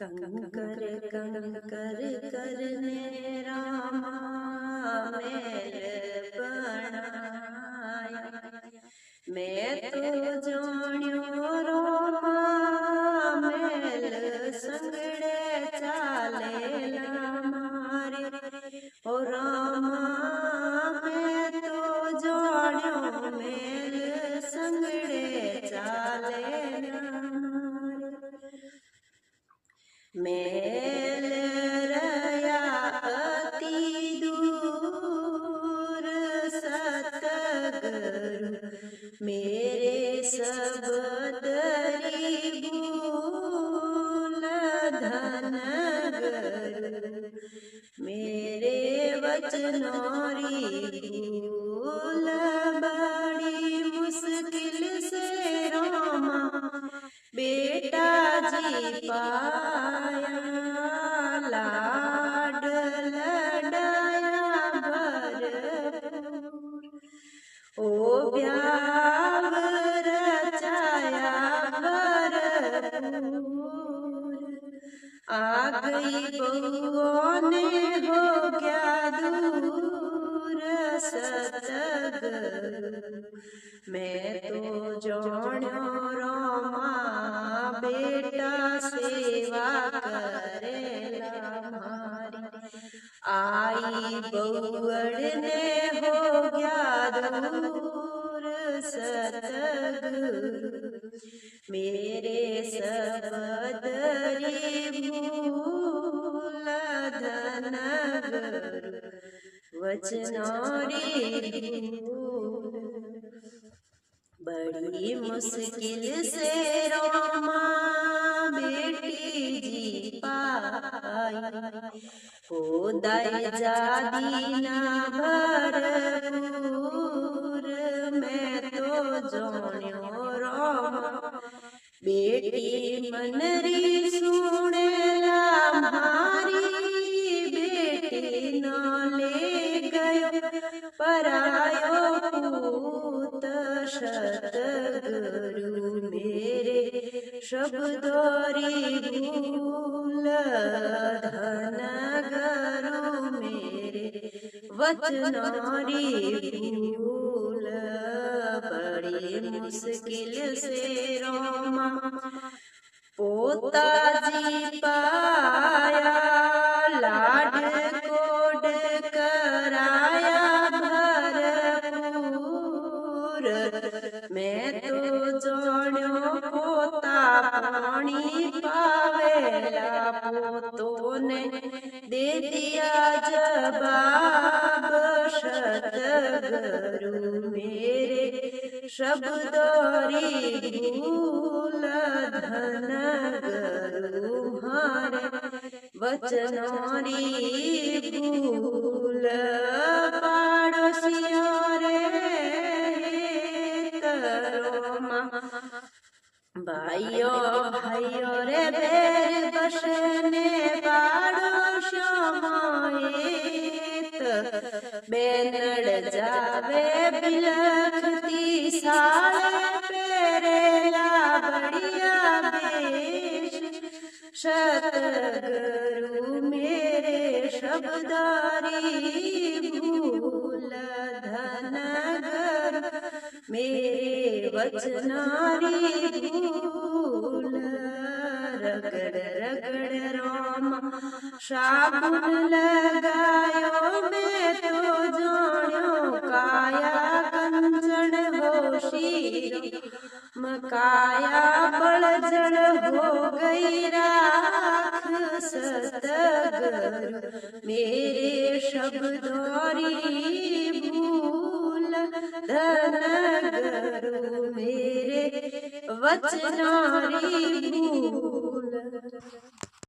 कंकर कंकर करने रामा मेल बनाया। मैं तो जान्यो रोमा मेल संगड़े चालेला मारे। ओ रामा मैं तो जान्यो मेल संगड़े चालेला मारे। मेल रया अति दूर सतगुरु मेरे सबदरी भूल धन गुरु मेरे वचनोरी भूल बड़ी मुश्किल से रामा बेटा जी पाया। लाड लडाया भरपूर ओ ब्याह रचाया भरपूर। आ गई बहुओं ने हो गया दूर सतगुरु मैं तो जान्यो रोमा बेटा सेवा करेला मारी। आई बहुअड़ ने हो गया दूर सतगुरु मेरे सबदरी भूल धन गुरु वचनोरी भूल। बड़ी मुश्किल से रोमा बेटी जी पाई। हो दाई जादी ना भरपूर मैं तो जान्यो रोमा बेटी मनरी सुनेला मारी। बेटी न ले गयो परायो पूत सतगुरु मेरे शब्दोरी भूल धन गुरु मेरे वचनोरी भूल। बड़ी मुश्किल से रोमा पोता जी पाया। लाड कोड कराया भरपूर मैं तो जान्यो पोता पानी पावेला पोतो ने दे दिया जवाब। सतगुरु मेरे शब्दोरी भूल धन गुरु हारे वचनोरी भूल। पाड़ोसियों रे करोमा भाइयों भाइयों रे बेर बसने पाड़ोसियों माएत। बेनड़ जावे बिलखती साले पेरेला बढ़िया बेश। सतगुरु मेरे शब्दारी भूल धन गुरु मेरे वचनारी भूल। रगड़ रगड़ रोमा साबुन लगायो मैं तो जान्यो काया कंचन होशीरो। मकाया बड़जड़ हो गई राख। सतगुरु मेरे शब्दोरी भूल धन गुरु मेरे वचनोरी भूल।